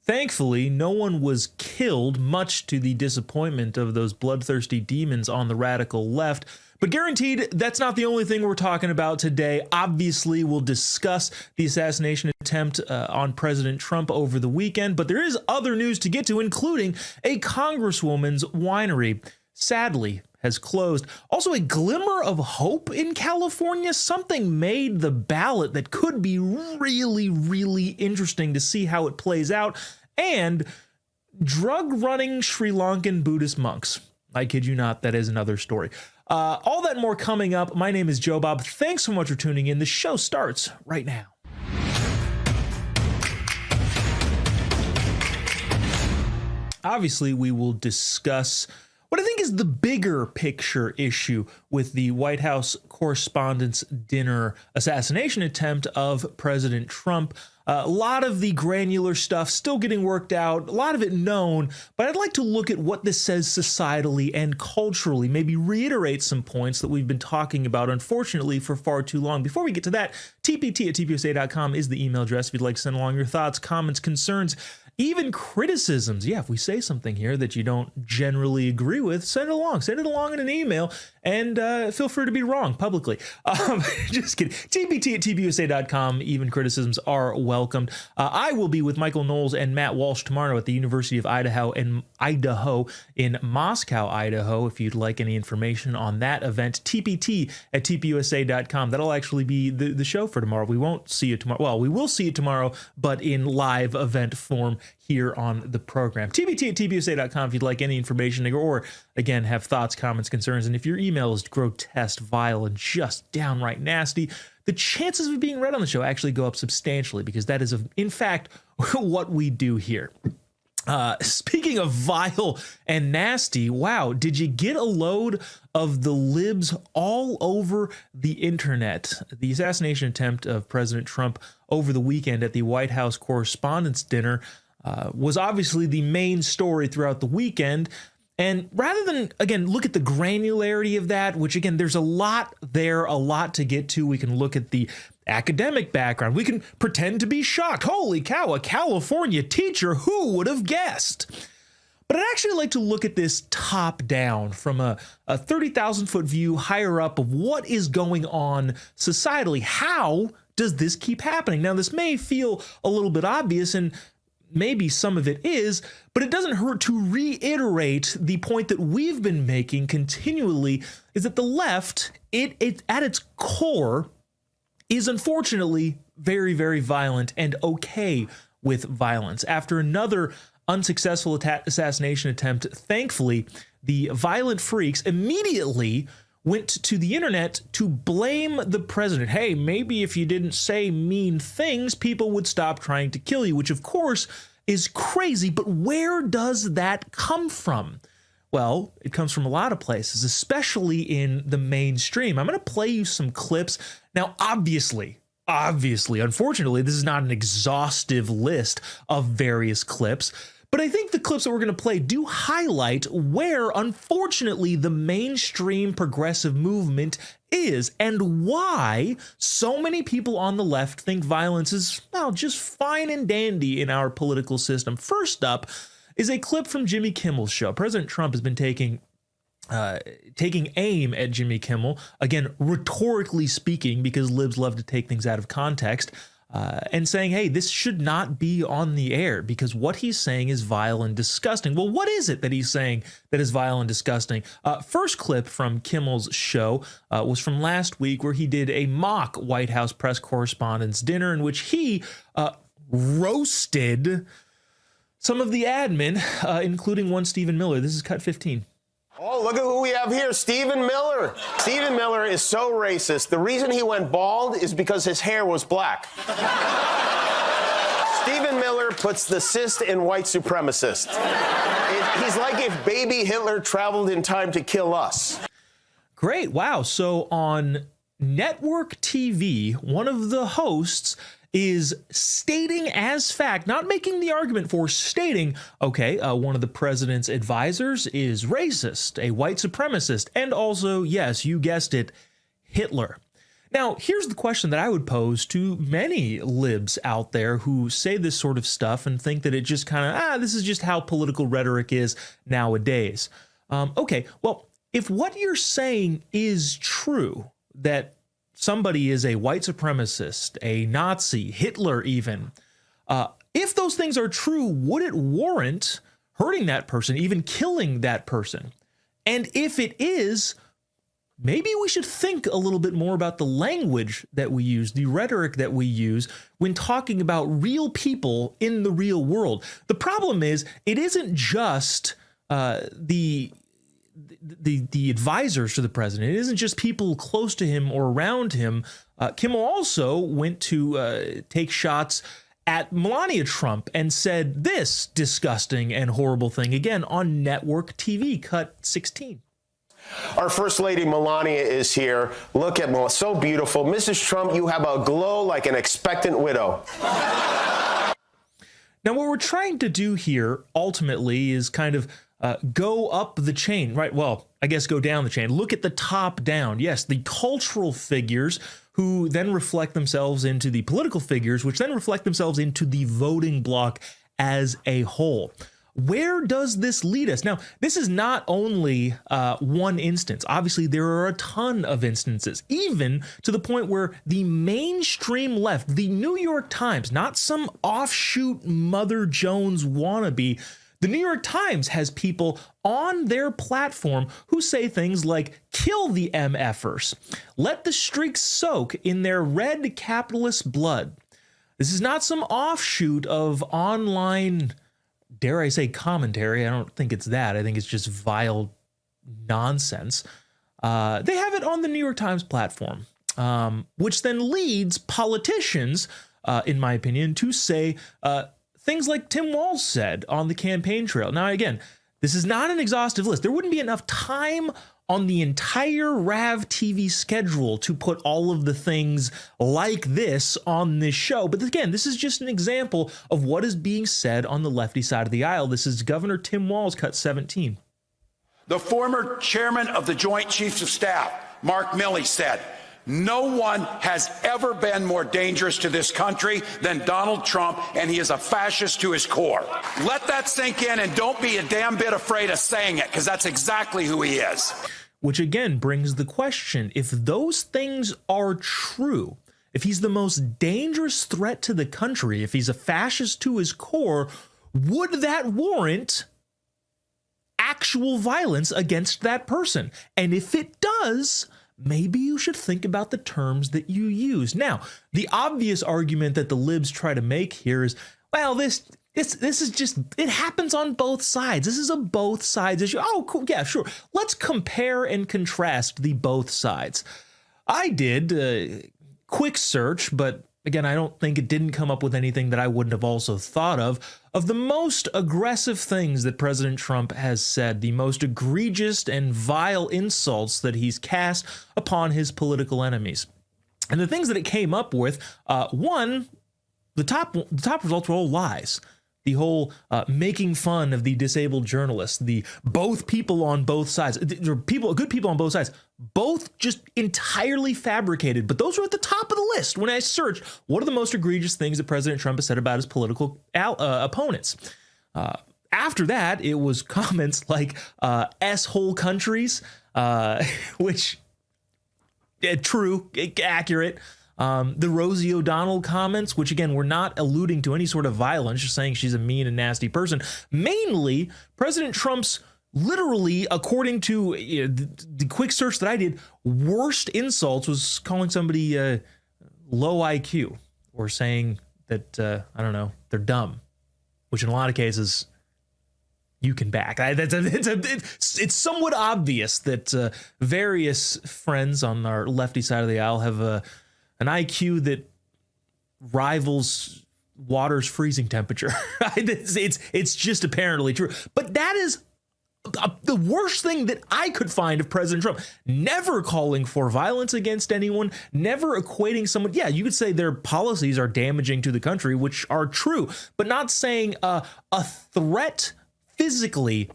Thankfully, no one was killed, much to the disappointment of those bloodthirsty demons on the radical left. But guaranteed, that's not the only thing we're talking about today. Obviously, we'll discuss the assassination attempt on President Trump over the weekend, but there is other news to get to, including a congresswoman's winery, sadly, has closed. Also, a glimmer of hope in California. Something made the ballot that could be really, really interesting to see how it plays out. And drug-running Sri Lankan Buddhist monks. I kid you not, that is another story. All that and more coming up. My name is Jobob. Thanks so much for tuning in. The show starts right now. Obviously, we will discuss what I think is the bigger picture issue with the White House Correspondents' Dinner assassination attempt of President Trump. A lot of the granular stuff still getting worked out, a lot of it known, but I'd like to look at what this says societally and culturally, maybe reiterate some points that we've been talking about, unfortunately, for far too long. Before we get to that, tpt@tpusa.com is the email address if you'd like to send along your thoughts, comments, concerns, even criticisms. Yeah, if we say something here that you don't generally agree with, send it along. Send it along in an email, and feel free to be wrong publicly. Just kidding. tpt@tpusa.com. Even criticisms are welcomed. I will be with Michael Knowles and Matt Walsh tomorrow at the University of Idaho in Moscow, Idaho. If you'd like any information on that event, tpt@tpusa.com. That'll actually be the show for tomorrow. We won't see it tomorrow. Well, we will see it tomorrow, but in live event form here on the program. tpt@tpusa.com if you'd like any information or, again, have thoughts, comments, concerns. And if your email is grotesque, vile, and just downright nasty, the chances of it being read on the show actually go up substantially, because that is, in fact, what we do here. Speaking of vile and nasty, wow, did you get a load of the libs all over the internet? The assassination attempt of President Trump over the weekend at the White House Correspondents' Dinner was obviously the main story throughout the weekend. And rather than, again, look at the granularity of that, which, again, there's a lot there, a lot to get to. We can look at the academic background. We can pretend to be shocked. Holy cow, a California teacher, who would have guessed? But I'd actually like to look at this top down from a 30,000-foot view higher up of what is going on societally. How does this keep happening? Now, this may feel a little bit obvious, and maybe some of it is, but it doesn't hurt to reiterate the point that we've been making continually, is that the left, it at its core, is unfortunately very, very violent and okay with violence. After another unsuccessful assassination attempt, thankfully, the violent freaks immediately went to the internet to blame the president. Hey, maybe if you didn't say mean things, people would stop trying to kill you, which of course is crazy. But where does that come from? Well, it comes from a lot of places, especially in the mainstream. I'm going to play you some clips. Now, obviously, unfortunately, this is not an exhaustive list of various clips, but I think the clips that we're going to play do highlight where, unfortunately, the mainstream progressive movement is and why so many people on the left think violence is, well, just fine and dandy in our political system. First up is a clip from Jimmy Kimmel's show. President Trump has been taking aim at Jimmy Kimmel, again, rhetorically speaking, because libs love to take things out of context, and saying, hey, this should not be on the air because what he's saying is vile and disgusting. Well, what is it that he's saying that is vile and disgusting? First clip from Kimmel's show was from last week, where he did a mock White House press correspondents' dinner in which he roasted some of the admin, including one Stephen Miller. This is cut 15. Oh, look at who we have here, Stephen Miller. Stephen Miller is so racist. The reason he went bald is because his hair was black. Stephen Miller puts the cyst in white supremacist. He's like if baby Hitler traveled in time to kill us. Great. Wow. So on network TV, one of the hosts is stating as fact, not making the argument for, stating, okay, one of the president's advisors is racist, a white supremacist, and also, yes, you guessed it, Hitler. Now, here's the question that I would pose to many libs out there who say this sort of stuff and think that it just kind of, this is just how political rhetoric is nowadays. Okay, well, if what you're saying is true, that somebody is a white supremacist, a Nazi, Hitler even, if those things are true, would it warrant hurting that person, even killing that person? And if it is, maybe we should think a little bit more about the language that we use, the rhetoric that we use when talking about real people in the real world. The problem is, it isn't just the advisors to the president. It isn't just people close to him or around him. Kimmel also went to take shots at Melania Trump and said this disgusting and horrible thing again on network TV, cut 16. Our First Lady Melania is here. Look at Melania, so beautiful. Mrs. Trump, you have a glow like an expectant widow. Now, what we're trying to do here ultimately is kind of go up the chain, right? Well, I guess go down the chain. Look at the top down. Yes, the cultural figures who then reflect themselves into the political figures, which then reflect themselves into the voting bloc as a whole. Where does this lead us? Now, this is not only one instance. Obviously, there are a ton of instances, even to the point where the mainstream left, the New York Times, not some offshoot Mother Jones wannabe, the New York Times has people on their platform who say things like, kill the MFers, let the streaks soak in their red capitalist blood. This is not some offshoot of online, dare I say, commentary. I don't think it's that. I think it's just vile nonsense. They have it on the New York Times platform, which then leads politicians, in my opinion, to say things like Tim Walz said on the campaign trail. Now, again, this is not an exhaustive list. There wouldn't be enough time on the entire RAV TV schedule to put all of the things like this on this show. But again, this is just an example of what is being said on the lefty side of the aisle. This is Governor Tim Walz, cut 17. The former chairman of the Joint Chiefs of Staff, Mark Milley, said, "No one has ever been more dangerous to this country than Donald Trump, and he is a fascist to his core." Let that sink in, and don't be a damn bit afraid of saying it, because that's exactly who he is. Which again brings the question, if those things are true, if he's the most dangerous threat to the country, if he's a fascist to his core, would that warrant actual violence against that person? And if it does, maybe you should think about the terms that you use. Now, the obvious argument that the libs try to make here is, well, this is just, it happens on both sides. This is a both sides issue. Oh, cool. Yeah, sure. Let's compare and contrast the both sides. I did a quick search, but again, I don't think it didn't come up with anything that I wouldn't have also thought of the most aggressive things that President Trump has said, the most egregious and vile insults that he's cast upon his political enemies. And the things that it came up with, one, the top results were all lies. The whole making fun of the disabled journalists, the both people on both sides, good people on both sides, both just entirely fabricated. But those were at the top of the list when I searched what are the most egregious things that President Trump has said about his political opponents. After that, it was comments like S-hole countries, which, true, accurate. The Rosie O'Donnell comments, which again, were not alluding to any sort of violence, just saying she's a mean and nasty person. Mainly, President Trump's literally, according to the quick search that I did, worst insults was calling somebody low IQ or saying that, I don't know, they're dumb, which in a lot of cases you can back. It's somewhat obvious that various friends on our lefty side of the aisle have an IQ that rivals water's freezing temperature. It's just apparently true. But that is the worst thing that I could find of President Trump. Never calling for violence against anyone, never equating someone. Yeah, you could say their policies are damaging to the country, which are true, but not saying a threat physically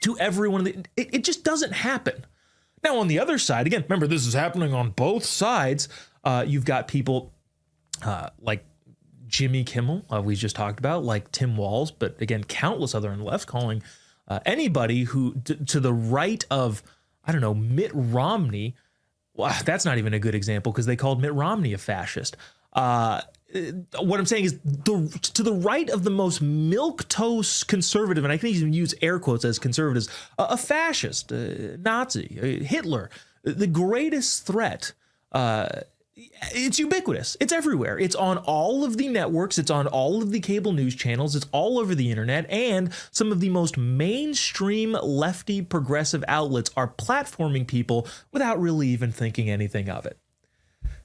to everyone. It just doesn't happen. Now, on the other side, again, remember, this is happening on both sides. You've got people like Jimmy Kimmel, we just talked about, like Tim Walz, but again, countless other on the left calling anybody who to the right of, I don't know, Mitt Romney. Well, that's not even a good example because they called Mitt Romney a fascist. What I'm saying is to the right of the most milquetoast conservative, and I can even use air quotes as conservatives, a fascist, Nazi, Hitler, the greatest threat. It's ubiquitous. It's everywhere. It's on all of the networks. It's on all of the cable news channels. It's all over the internet. And some of the most mainstream lefty progressive outlets are platforming people without really even thinking anything of it.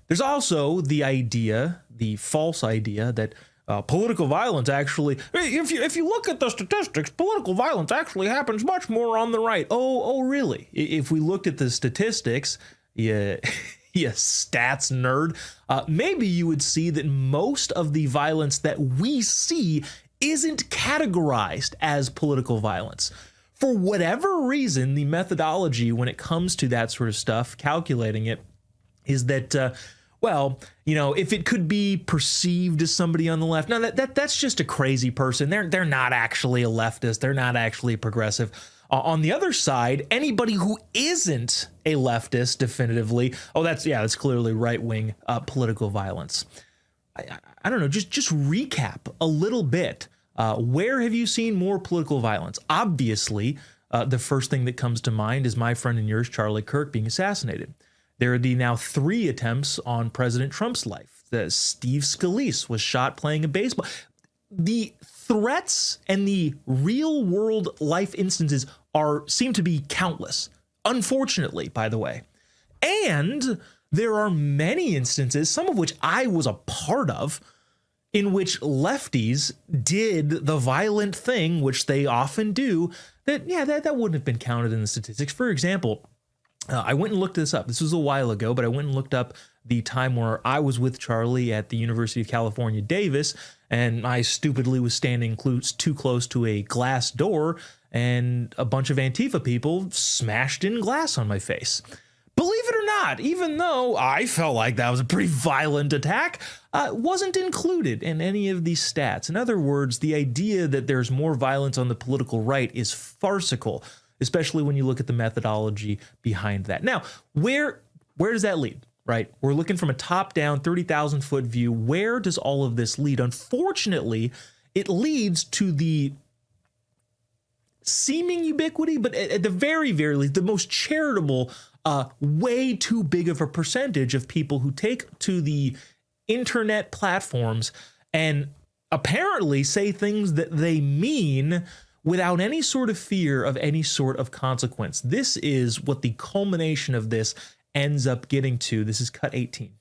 There's also the idea, the false idea that political violence actually, if you look at the statistics, political violence actually happens much more on the right. Oh, really? If we looked at the statistics, yeah. Yes, stats nerd. Maybe you would see that most of the violence that we see isn't categorized as political violence. For whatever reason, the methodology when it comes to that sort of stuff, calculating it, is that, well, you know, if it could be perceived as somebody on the left, no, that's just a crazy person. They're not actually a leftist. They're not actually a progressive. On the other side, anybody who isn't a leftist definitively, that's clearly right-wing political violence. I don't know, just recap a little bit. Where have you seen more political violence? Obviously, the first thing that comes to mind is my friend and yours, Charlie Kirk, being assassinated. There are the now 3 attempts on President Trump's life. Steve Scalise was shot playing a baseball. The threats and the real world life instances seem to be countless, unfortunately, by the way. And there are many instances, some of which I was a part of, in which lefties did the violent thing, which they often do, that wouldn't have been counted in the statistics. For example, I went and looked this up. This was a while ago, but I went and looked up the time where I was with Charlie at the University of California, Davis, and I stupidly was standing too close to a glass door, and a bunch of Antifa people smashed in glass on my face. Believe it or not, even though I felt like that was a pretty violent attack, wasn't included in any of these stats. In other words, the idea that there's more violence on the political right is farcical, especially when you look at the methodology behind that. Now, where does that lead, right? We're looking from a top-down, 30,000-foot view. Where does all of this lead? Unfortunately, it leads to the seeming ubiquity, but at the very, very least, the most charitable, way too big of a percentage of people who take to the internet platforms and apparently say things that they mean without any sort of fear of any sort of consequence. This is what the culmination of this ends up getting to. This is cut 18.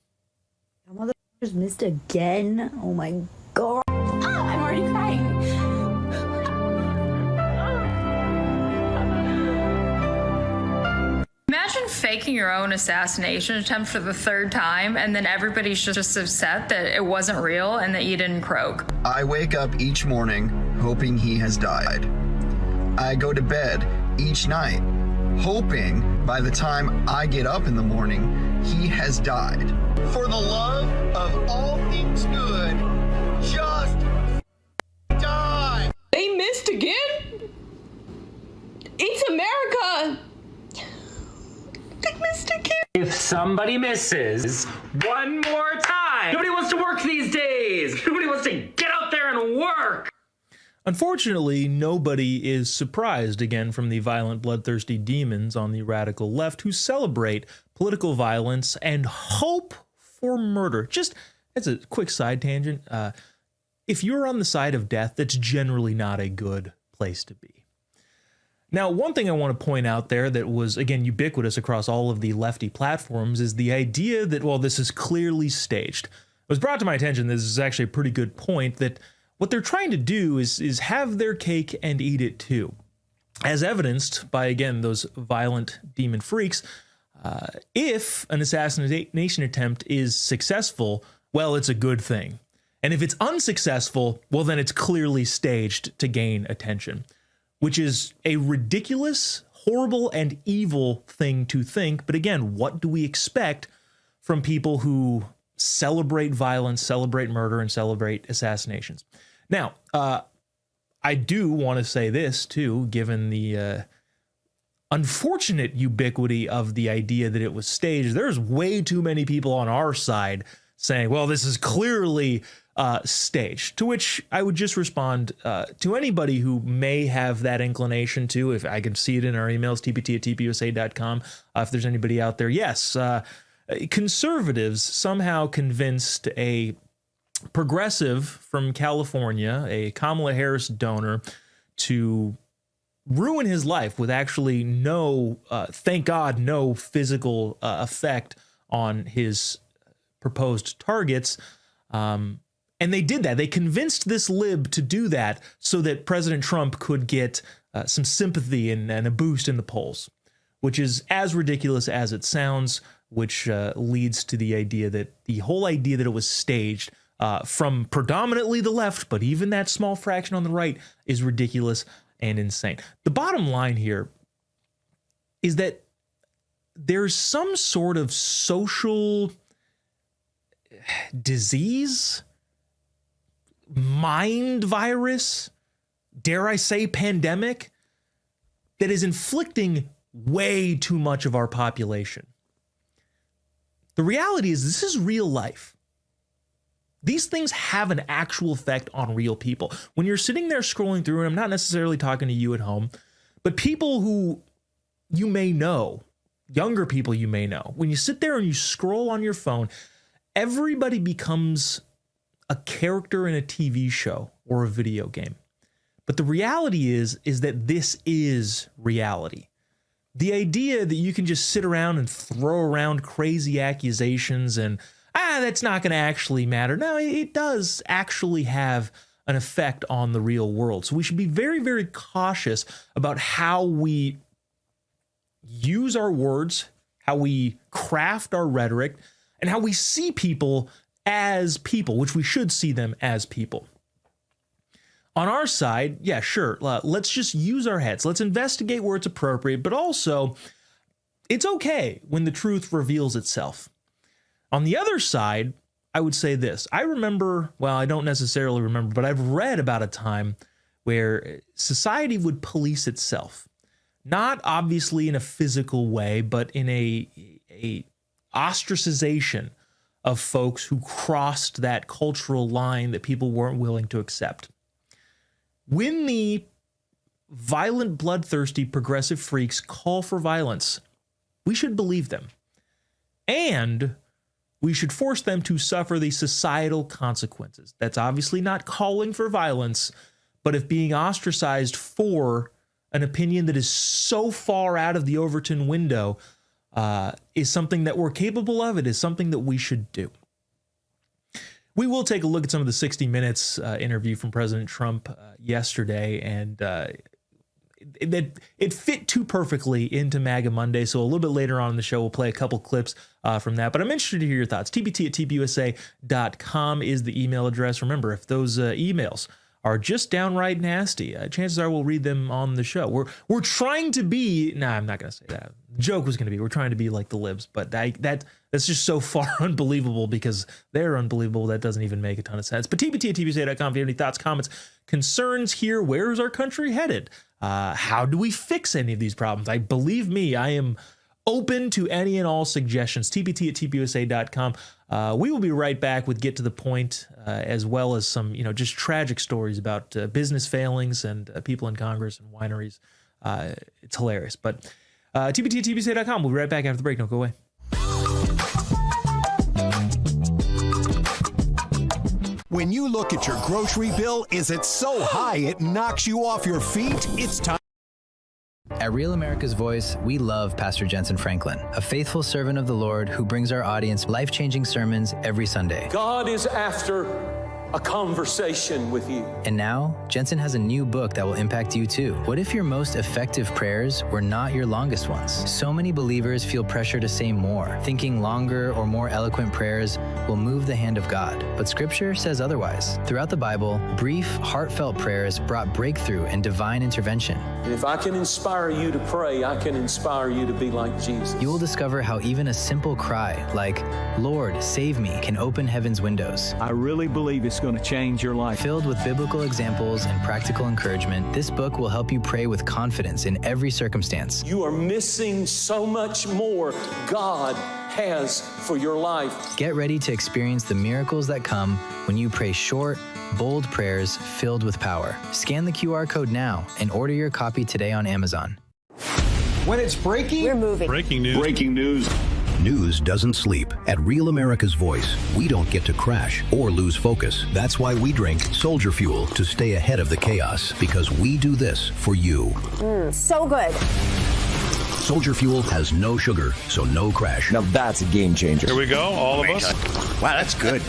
Motherfuckers missed again. Oh my God. I'm already crying. Imagine faking your own assassination attempt for the 3rd time, and then everybody's just upset that it wasn't real and that you didn't croak. I wake up each morning hoping he has died. I go to bed each night hoping by the time I get up in the morning, he has died. For the love of all things good, just die. They missed again? It's America. They missed again. If somebody misses one more time, nobody wants to work these days. Nobody wants to get out there and work. Unfortunately, nobody is surprised again from the violent, bloodthirsty demons on the radical left who celebrate political violence and hope for murder. Just as a quick side tangent, if you're on the side of death, that's generally not a good place to be. Now, one thing I want to point out there that was, again, ubiquitous across all of the lefty platforms is the idea that, well, this is clearly staged. It was brought to my attention, this is actually a pretty good point, that what they're trying to do is have their cake and eat it too. As evidenced by, again, those violent demon freaks, if an assassination attempt is successful, well, it's a good thing. And if it's unsuccessful, well, then it's clearly staged to gain attention, which is a ridiculous, horrible, and evil thing to think. But again, what do we expect from people who celebrate violence, celebrate murder, and celebrate assassinations. Now, I do want to say this too, given the unfortunate ubiquity of the idea that it was staged. There's way too many people on our side saying, well, this is clearly staged, to which I would just respond to anybody who may have that inclination to, if I can see it in our emails, tpt@tpusa.com, if there's anybody out there. Yes, conservatives somehow convinced a progressive from California, a Kamala Harris donor, to ruin his life with actually no, thank God, no physical effect on his proposed targets. And they did that. They convinced this lib to do that so that President Trump could get some sympathy and a boost in the polls, which is as ridiculous as it sounds, which leads to the idea that the whole idea that it was staged from predominantly the left, but even that small fraction on the right, is ridiculous and insane. The bottom line here is that there's some sort of social disease, mind virus, dare I say pandemic, that is inflicting way too much of our population. The reality is this is real life. These things have an actual effect on real people. When you're sitting there scrolling through, and I'm not necessarily talking to you at home, but people who you may know, younger people you may know, when you sit there and you scroll on your phone, everybody becomes a character in a TV show or a video game. But the reality is that this is reality. The idea that you can just sit around and throw around crazy accusations and, that's not going to actually matter. No, it does actually have an effect on the real world. So we should be very, very cautious about how we use our words, how we craft our rhetoric, and how we see people as people, which we should see them as people. On our side, yeah, sure, let's just use our heads. Let's investigate where it's appropriate, but also it's okay when the truth reveals itself. On the other side, I would say this. I remember, well, I don't necessarily remember, but I've read about a time where society would police itself. Not obviously in a physical way, but in a ostracization of folks who crossed that cultural line that people weren't willing to accept. When the violent, bloodthirsty, progressive freaks call for violence, we should believe them. And we should force them to suffer the societal consequences. That's obviously not calling for violence, but if being ostracized for an opinion that is so far out of the Overton window is something that we're capable of, it is something that we should do. We will take a look at some of the 60 Minutes interview from President Trump yesterday, and it fit too perfectly into MAGA Monday, so a little bit later on in the show, we'll play a couple clips from that. But I'm interested to hear your thoughts. tpt@tpusa.com is the email address. Remember, if those emails are just downright nasty, chances are we'll read them on the show. We're trying to be, I'm not going to say that. The joke was going to be, we're trying to be like the libs, but that's just so far unbelievable because they're unbelievable. That doesn't even make a ton of sense. But tpt@tpusa.com, if you have any thoughts, comments, concerns here, where is our country headed? How do we fix any of these problems? Believe me, I am open to any and all suggestions. tpt@tpusa.com. We will be right back with Get to the Point, as well as some, just tragic stories about business failings and people in Congress and wineries. It's hilarious. But tpt@tpusa.com. We'll be right back after the break. Don't go away. When you look at your grocery bill, is it so high it knocks you off your feet? It's time. At Real America's Voice, we love Pastor Jensen Franklin, a faithful servant of the Lord who brings our audience life-changing sermons every Sunday. God is after a conversation with you. And now, Jensen has a new book that will impact you too. What if your most effective prayers were not your longest ones? So many believers feel pressure to say more, thinking longer or more eloquent prayers will move the hand of God. But Scripture says otherwise. Throughout the Bible, brief, heartfelt prayers brought breakthrough and divine intervention. And if I can inspire you to pray, I can inspire you to be like Jesus. You will discover how even a simple cry, like, "Lord, save me," can open heaven's windows. I really believe it's going to change your life. Filled with biblical examples and practical encouragement, this book will help you pray with confidence in every circumstance. You are missing so much more God has for your life. Get ready to experience the miracles that come when you pray short, bold prayers filled with power. Scan the QR code now and order your copy today on Amazon. When it's breaking, we're moving. Breaking news. Breaking news. News doesn't sleep. At Real America's Voice, we don't get to crash or lose focus. That's why we drink Soldier Fuel to stay ahead of the chaos, because we do this for you. So good. Soldier Fuel has no sugar, so no crash. Now that's a game changer. Here we go, all of us. Wow, that's good.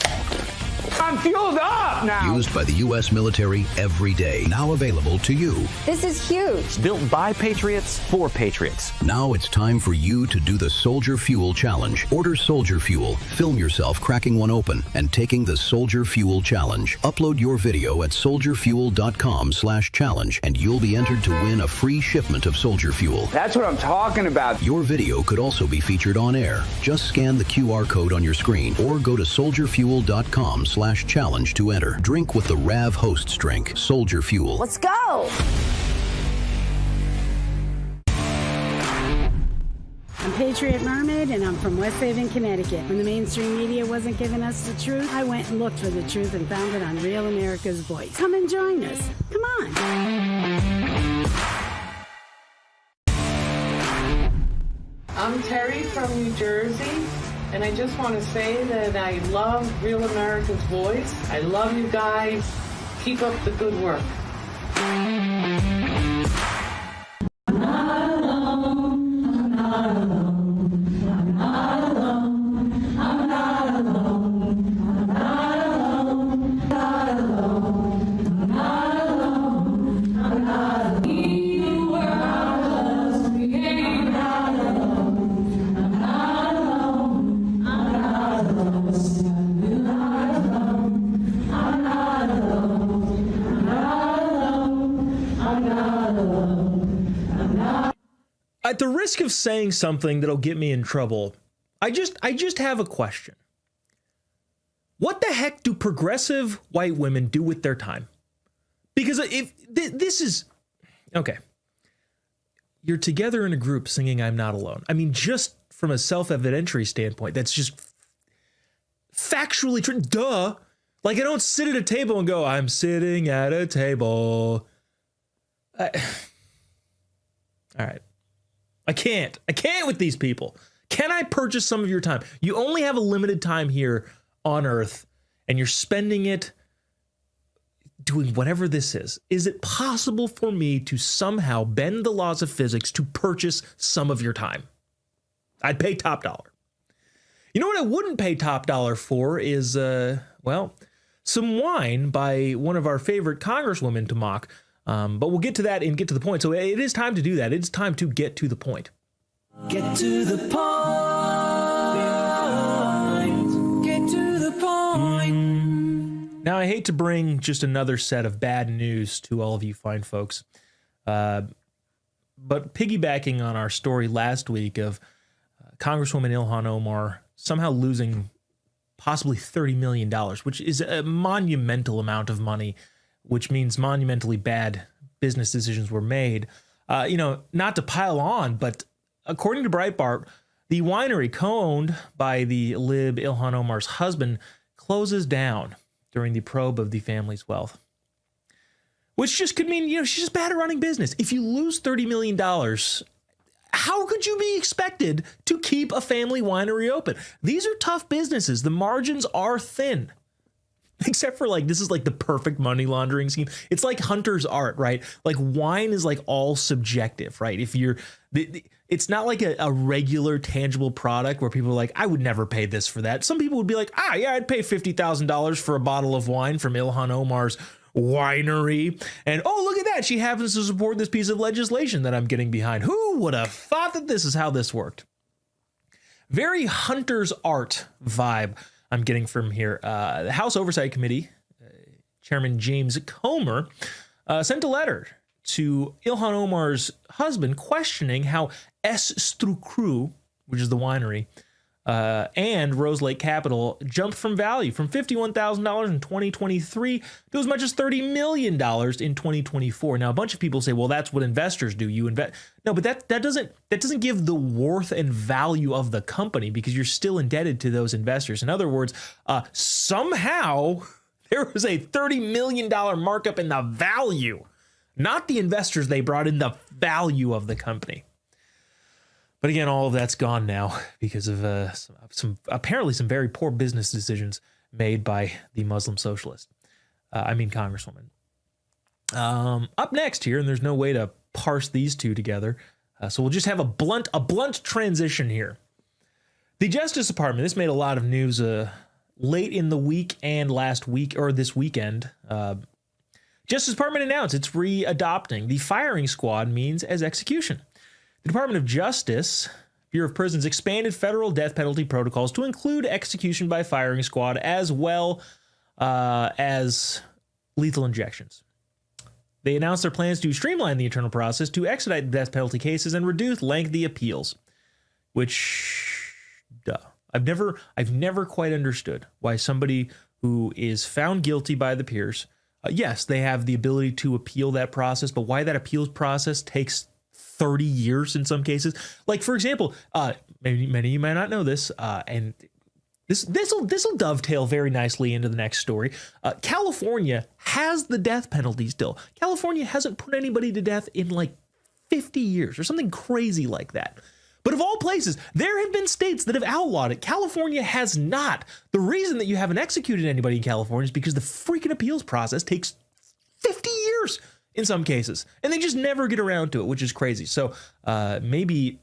I'm fueled up now. Used by the U.S. military every day. Now available to you. This is huge. Built by Patriots for Patriots. Now it's time for you to do the Soldier Fuel Challenge. Order Soldier Fuel, film yourself cracking one open, and taking the Soldier Fuel Challenge. Upload your video at soldierfuel.com/challenge, and you'll be entered to win a free shipment of Soldier Fuel. That's what I'm talking about. Your video could also be featured on air. Just scan the QR code on your screen or go to soldierfuel.com/challenge to enter. Drink with the Rav Hosts drink, Soldier Fuel. Let's go. I'm Patriot Mermaid, and I'm from West Haven, Connecticut. When the mainstream media wasn't giving us the truth, I went and looked for the truth and found it on Real America's Voice. Come and join us. Come on. I'm Terry from New Jersey, and I just want to say that I love Real America's Voice. I love you guys. Keep up the good work. At the risk of saying something that'll get me in trouble, I just have a question. What the heck do progressive white women do with their time? Because if this is okay, you're together in a group singing "I'm Not Alone." I mean, just from a self-evidentiary standpoint, that's just factually true. Duh. Like, I don't sit at a table and go, "I'm sitting at a table." All right. I can't with these people. Can I purchase some of your time? You only have a limited time here on Earth, and you're spending it doing whatever this is. Is it possible for me to somehow bend the laws of physics to purchase some of your time? I'd pay top dollar. You know what I wouldn't pay top dollar for is, some wine by one of our favorite congresswomen to mock. But we'll get to that and get to the point. So it is time to do that. It's time to get to the point. Get to the point. Get to the point. Now, I hate to bring just another set of bad news to all of you fine folks. But piggybacking on our story last week of Congresswoman Ilhan Omar somehow losing possibly $30 million, which is a monumental amount of money, which means monumentally bad business decisions were made. Not to pile on, but according to Breitbart, the winery co-owned by the lib Ilhan Omar's husband closes down during the probe of the family's wealth. Which just could mean, she's just bad at running business. If you lose $30 million, how could you be expected to keep a family winery open? These are tough businesses. The margins are thin. Except for like, this is like the perfect money laundering scheme. It's like hunter's art, right? Like wine is like all subjective, right? If you're, it's not like a regular tangible product where people are like, I would never pay this for that. Some people would be like, yeah, I'd pay $50,000 for a bottle of wine from Ilhan Omar's winery. And oh, look at that. She happens to support this piece of legislation that I'm getting behind. Who would have thought that this is how this worked? Very hunter's art vibe I'm getting from here. The House Oversight Committee, Chairman James Comer, sent a letter to Ilhan Omar's husband questioning how S. Strucru, which is the winery, and Rose Lake Capital jumped from value from $51,000 in 2023 to as much as $30 million in 2024. Now, a bunch of people say, well, that's what investors do. You invest. No, but that doesn't give the worth and value of the company because you're still indebted to those investors. In other words, somehow there was a $30 million markup in the value, not the investors they brought in, the value of the company. But again, all of that's gone now because of some very poor business decisions made by the Muslim socialist. Congresswoman. Up next here, and there's no way to parse these two together, so we'll just have a blunt transition here. The Justice Department. This made a lot of news late in the week and last week or this weekend. Justice Department announced it's readopting the firing squad means as execution. The Department of Justice, Bureau of Prisons, expanded federal death penalty protocols to include execution by firing squad as well as lethal injections. They announced their plans to streamline the internal process to expedite death penalty cases and reduce lengthy appeals, which, I've never quite understood why somebody who is found guilty by the peers, yes, they have the ability to appeal that process, but why that appeals process takes 30 years in some cases. Like, for example, many of you might not know this, and this will dovetail very nicely into the next story. California has the death penalty still. California hasn't put anybody to death in like 50 years or something crazy like that. But of all places, there have been states that have outlawed it. California has not. The reason that you haven't executed anybody in California is because the freaking appeals process takes 50 years. In some cases, and they just never get around to it, which is crazy. So maybe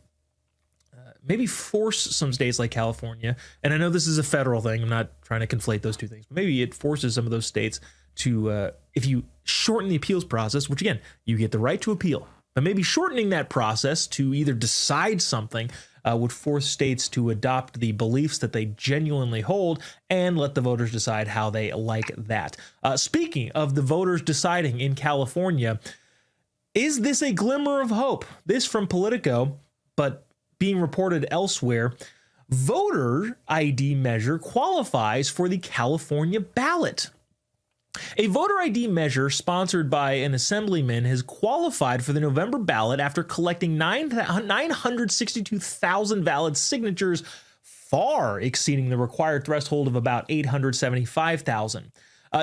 force some states like California, and I know this is a federal thing, I'm not trying to conflate those two things, but maybe it forces some of those states to, if you shorten the appeals process, which again, you get the right to appeal, but maybe shortening that process to either decide something would force states to adopt the beliefs that they genuinely hold and let the voters decide how they like that. Speaking of the voters deciding in California, is this a glimmer of hope? This from Politico, but being reported elsewhere. Voter ID measure qualifies for the California ballot. A voter ID measure sponsored by an assemblyman has qualified for the November ballot after collecting 962,000 valid signatures, far exceeding the required threshold of about 875,000.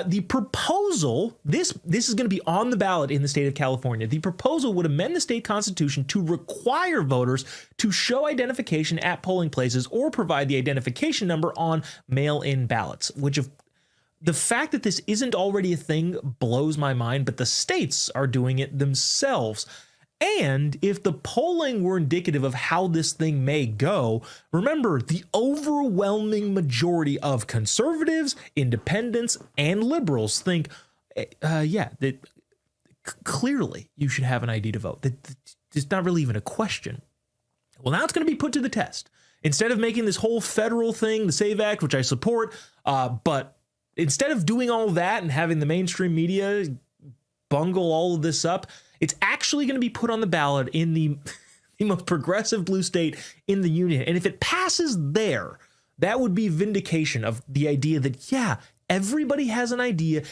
The proposal, this is going to be on the ballot in the state of California. The proposal would amend the state constitution to require voters to show identification at polling places or provide the identification number on mail-in ballots, which the fact that this isn't already a thing blows my mind, but the states are doing it themselves. And if the polling were indicative of how this thing may go, remember, the overwhelming majority of conservatives, independents, and liberals think, that clearly you should have an ID to vote. It's not really even a question. Well, now it's going to be put to the test. Instead of making this whole federal thing, the SAVE Act, which I support, but instead of doing all that and having the mainstream media bungle all of this up, it's actually going to be put on the ballot in the most progressive blue state in the union. And if it passes there, that would be vindication of the idea that, everybody has an idea,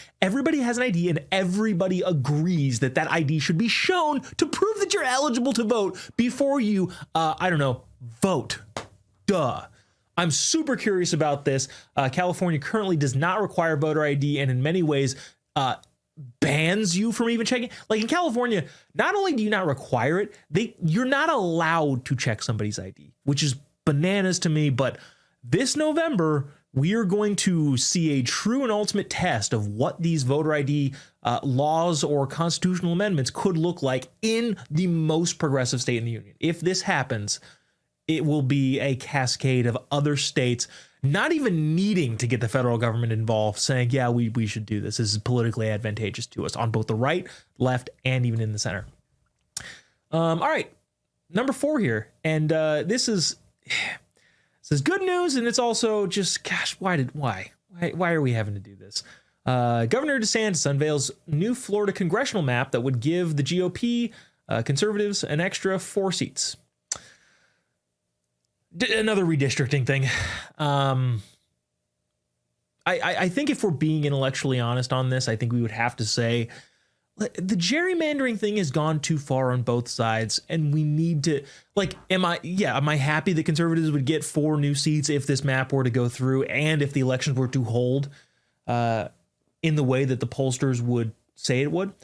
and everybody agrees that that ID should be shown to prove that you're eligible to vote before you, vote. Duh. I'm super curious about this. California currently does not require voter ID, and in many ways bans you from even checking. Like in California, not only do you not require it, you're not allowed to check somebody's ID, which is bananas to me. But this November, we are going to see a true and ultimate test of what these voter ID laws or constitutional amendments could look like in the most progressive state in the union. If this happens, it will be a cascade of other states not even needing to get the federal government involved, saying, yeah, we should do this. This is politically advantageous to us on both the right, left, and even in the center. All right, number 4 here. And this is good news, and it's also just, gosh, why are we having to do this? Governor DeSantis unveils new Florida congressional map that would give the GOP conservatives an extra 4 seats. Another redistricting thing. I think if we're being intellectually honest on this, I think we would have to say the gerrymandering thing has gone too far on both sides, and we need to, like, am I happy that conservatives would get 4 new seats if this map were to go through and if the elections were to hold in the way that the pollsters would say it would?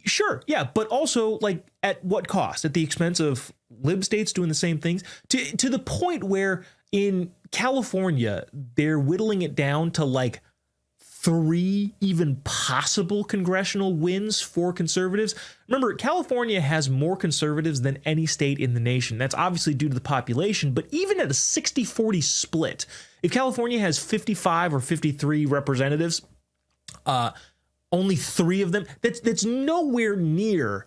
Sure, yeah, but also, like, at what cost? At the expense of lib states doing the same things? To the point where in California, they're whittling it down to, like, 3 even possible congressional wins for conservatives. Remember, California has more conservatives than any state in the nation. That's obviously due to the population, but even at a 60-40 split, if California has 55 or 53 representatives, only 3 of them, that's nowhere near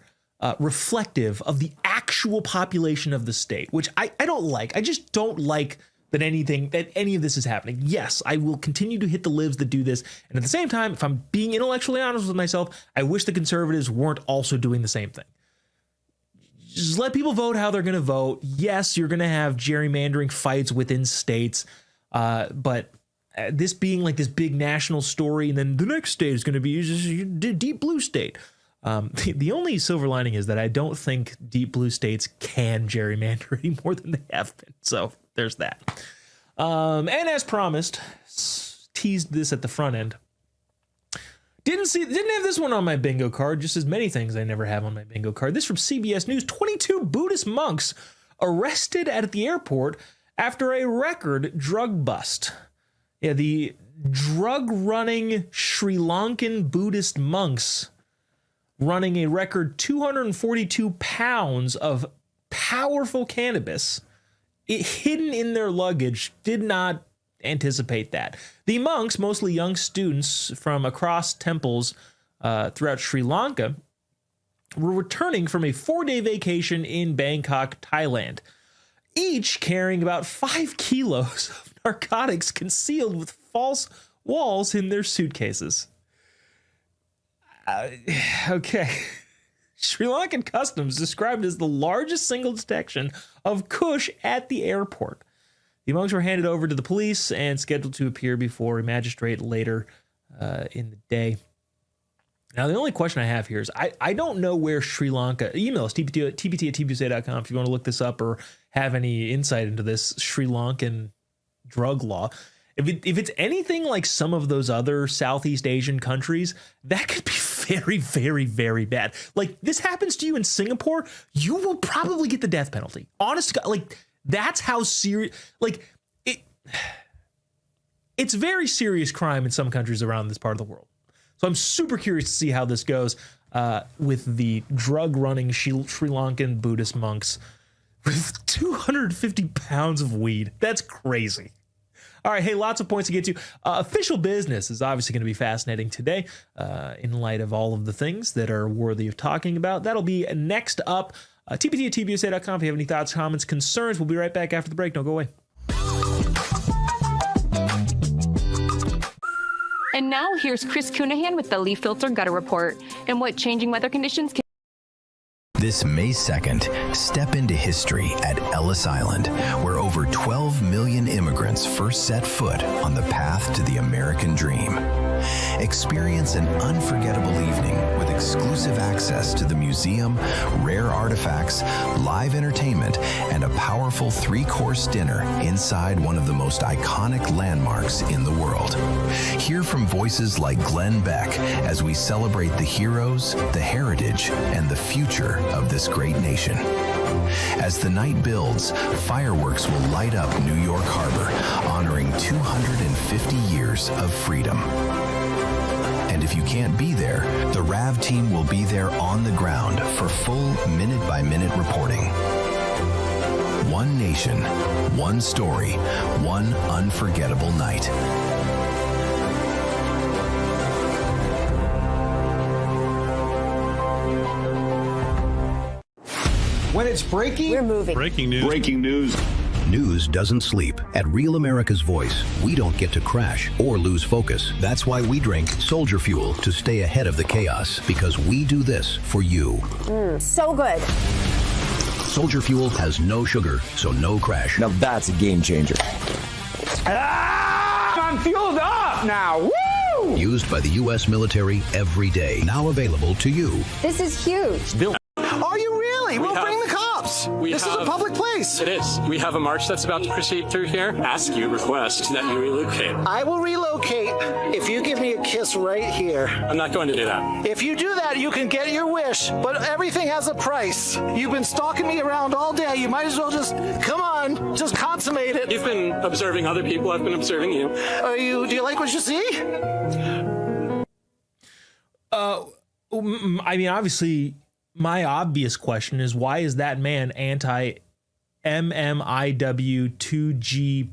reflective of the actual population of the state, which I don't like. I just don't like that any of this is happening. Yes, I will continue to hit the libs that do this. And at the same time, if I'm being intellectually honest with myself, I wish the conservatives weren't also doing the same thing. Just let people vote how they're going to vote. Yes, you're going to have gerrymandering fights within states, but this being like this big national story, and then the next state is going to be a deep blue state. The only silver lining is that I don't think deep blue states can gerrymander any more than they have been. So there's that. And as promised, teased this at the front end. Didn't have this one on my bingo card, just as many things I never have on my bingo card. This from CBS News: 22 Buddhist monks arrested at the airport after a record drug bust. Yeah, the drug-running Sri Lankan Buddhist monks running a record 242 pounds of powerful cannabis hidden in their luggage. Did not anticipate that. The monks, mostly young students from across temples throughout Sri Lanka, were returning from a 4-day vacation in Bangkok, Thailand, each carrying about 5 kilos of narcotics concealed with false walls in their suitcases. Okay. Sri Lankan Customs described as the largest single detection of Kush at the airport. The monks were handed over to the police and scheduled to appear before a magistrate later in the day. Now, the only question I have here is I don't know where Sri Lanka... Email us, tpt@tpusa.com if you want to look this up or have any insight into this Sri Lankan drug law. If it's anything like some of those other Southeast Asian countries, that could be very, very, very bad. Like, this happens to you in Singapore, you will probably get the death penalty. Honest to God, like, that's how serious... Like, it's very serious crime in some countries around this part of the world. So I'm super curious to see how this goes with the drug-running Sri Lankan Buddhist monks with 250 pounds of weed. That's crazy. All right, hey, lots of points to get to. Official business is obviously going to be fascinating today in light of all of the things that are worthy of talking about. That'll be next up. TPT@tpusa.com if you have any thoughts, comments, concerns. We'll be right back after the break. Don't go away. And now here's Chris Cunahan with the Leaf Filter Gutter Report and what changing weather conditions can... This May 2nd, step into history at Ellis Island, where over 12 million immigrants first set foot on the path to the American dream. Experience an unforgettable evening with exclusive access to the museum, rare artifacts, live entertainment, and a powerful 3-course dinner inside one of the most iconic landmarks in the world. Hear from voices like Glenn Beck as we celebrate the heroes, the heritage, and the future of this great nation. As the night builds, fireworks will light up New York Harbor, honoring 250 years of freedom. And if you can't be there, the RAV team will be there on the ground for full minute-by-minute reporting. One nation, one story, one unforgettable night. When it's breaking, We're moving. breaking news. Breaking news. News doesn't sleep. At Real America's Voice, we don't get to crash or lose focus. That's why we drink Soldier Fuel to stay ahead of the chaos, because we do this for you. So good. Soldier Fuel has no sugar, so no crash. Now that's a game changer. I'm fueled up now. Woo! Used by the U.S. military every day. Now available to you. This is huge. Bill. Are you really? We'll bring the cops. This is a public place. It is. We have a march that's about to proceed through here. Request that you relocate. I will relocate if you give me a kiss right here. I'm not going to do that. If you do that, you can get your wish, but everything has a price. You've been stalking me around all day. You might as well just, come on, just consummate it. You've been observing other people. I've been observing you. Do you like what you see? I mean, obviously, my obvious question is, why is that man anti-MMIW 2G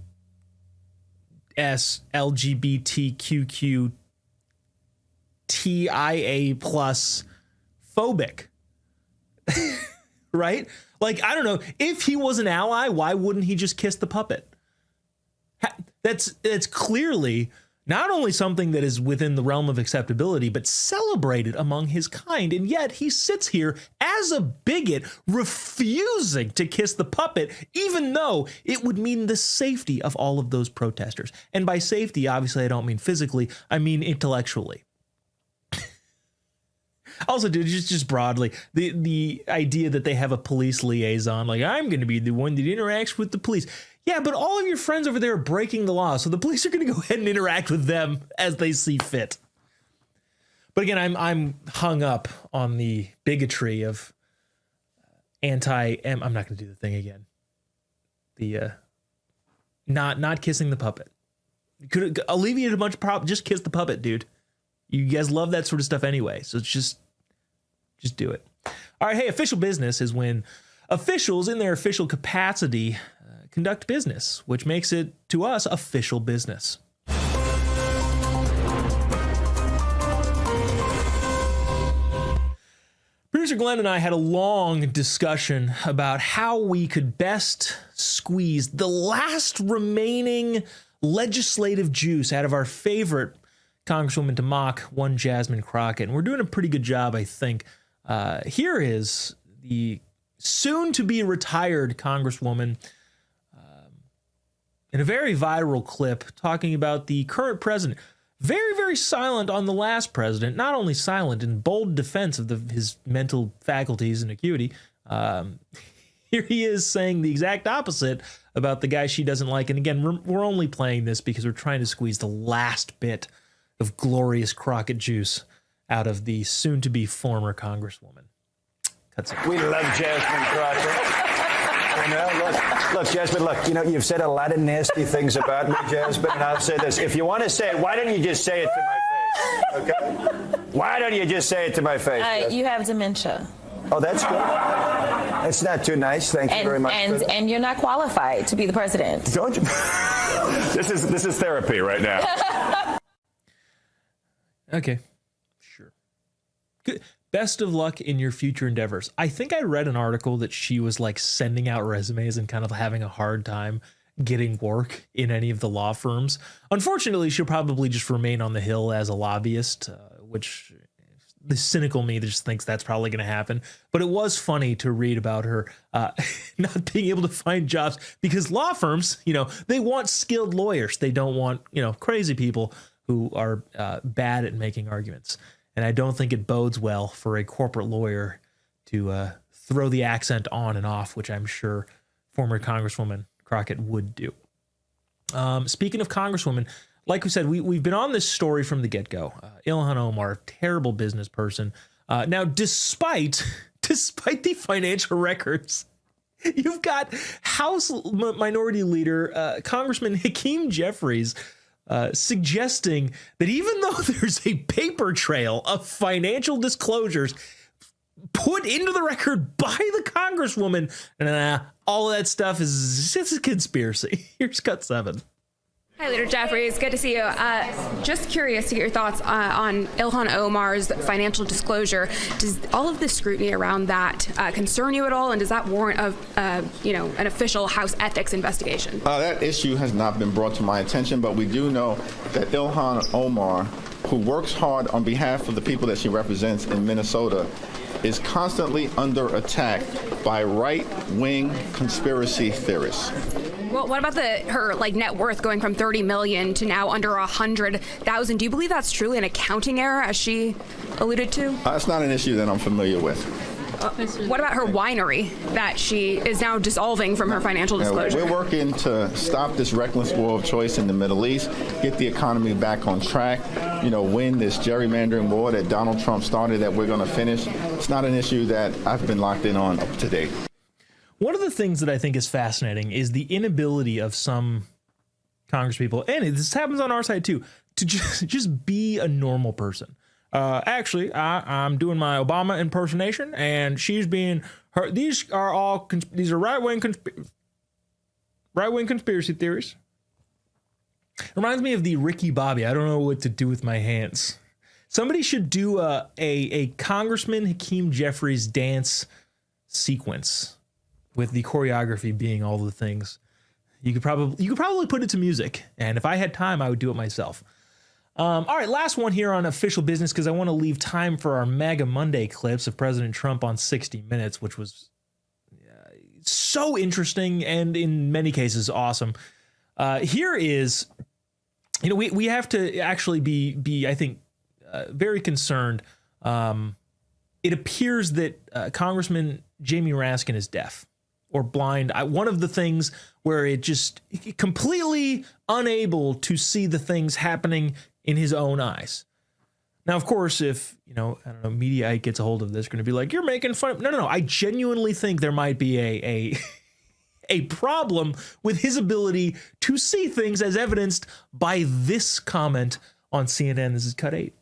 LGBTQQ TIA plus phobic? Right? Like, I don't know. If he was an ally, why wouldn't he just kiss the puppet? That's clearly not only something that is within the realm of acceptability, but celebrated among his kind. And yet he sits here as a bigot, refusing to kiss the puppet, even though it would mean the safety of all of those protesters. And by safety, obviously, I don't mean physically, I mean intellectually. Also, dude, just broadly, the idea that they have a police liaison, like, I'm going to be the one that interacts with the police. Yeah, but all of your friends over there are breaking the law, so the police are going to go ahead and interact with them as they see fit. But again, I'm hung up on the bigotry of I'm not going to do the thing again. The not kissing the puppet. You could alleviate a bunch of problems. Just kiss the puppet, dude. You guys love that sort of stuff anyway, so just do it. All right, hey, official business is when officials in their official capacity conduct business, which makes it, to us, official business. Producer Glenn and I had a long discussion about how we could best squeeze the last remaining legislative juice out of our favorite Congresswoman to mock, one Jasmine Crockett. And we're doing a pretty good job, I think. Here is the soon-to-be retired Congresswoman in a very viral clip talking about the current president. Very, very silent on the last president. Not only silent, in bold defense of his mental faculties and acuity. Here he is saying the exact opposite about the guy she doesn't like. And again, we're only playing this because we're trying to squeeze the last bit of glorious Crockett juice out of the soon-to-be former Congresswoman. Cuts it. We love Jasmine Crockett. You know, look, Jasmine, look, you know, you've said a lot of nasty things about me, Jasmine, and I'll say this. If you want to say it, why don't you just say it to my face, okay? Why don't you just say it to my face? You have dementia. Oh, that's good. That's not too nice. Thank you very much. And you're not qualified to be the president. Don't you? This is therapy right now. Okay, sure. Good. Best of luck in your future endeavors. I think I read an article that she was like sending out resumes and kind of having a hard time getting work in any of the law firms. Unfortunately, she'll probably just remain on the Hill as a lobbyist, which the cynical me just thinks that's probably going to happen. But it was funny to read about her not being able to find jobs because law firms, you know, they want skilled lawyers. They don't want, you know, crazy people who are bad at making arguments. And I don't think it bodes well for a corporate lawyer to throw the accent on and off, which I'm sure former Congresswoman Crockett would do. Speaking of Congresswoman, like we said, we've been on this story from the get-go. Ilhan Omar, terrible business person. Now, despite the financial records, you've got House Minority Leader Congressman Hakeem Jeffries suggesting that even though there's a paper trail of financial disclosures put into the record by the Congresswoman, all of that stuff is just a conspiracy. Here's cut 7. Hi, Leader Jeffries. Good to see you. Just curious to get your thoughts on Ilhan Omar's financial disclosure. Does all of this scrutiny around that concern you at all, and does that warrant an official House ethics investigation? That issue has not been brought to my attention, but we do know that Ilhan Omar, who works hard on behalf of the people that she represents in Minnesota, is constantly under attack by right-wing conspiracy theorists. Well, what about her net worth going from $30 million to now under $100,000? Do you believe that's truly an accounting error, as she alluded to? That's not an issue that I'm familiar with. What about her winery that she is now dissolving from her financial disclosure? We're working to stop this reckless war of choice in the Middle East, get the economy back on track, win this gerrymandering war that Donald Trump started that we're going to finish. It's not an issue that I've been locked in on up to date. One of the things that I think is fascinating is the inability of some congresspeople, and this happens on our side too, to just be a normal person. Actually, I'm doing my Obama impersonation, and she's being her. These are right-wing conspiracy theories. Reminds me of the Ricky Bobby. I don't know what to do with my hands. Somebody should do a Congressman Hakeem Jeffries dance sequence with the choreography being all the things. You could probably put it to music, and if I had time, I would do it myself. All right, last one here on official business, because I want to leave time for our MAGA Monday clips of President Trump on 60 Minutes, which was so interesting and in many cases awesome. Here is, we have to actually be I think, very concerned. It appears that Congressman Jamie Raskin is deaf or blind. One of the things where it just completely unable to see the things happening in his own eyes. Now, of course, if, Mediaite gets a hold of this, going to be like, you're making fun of... No. I genuinely think there might be a problem with his ability to see things, as evidenced by this comment on CNN. This is cut 8.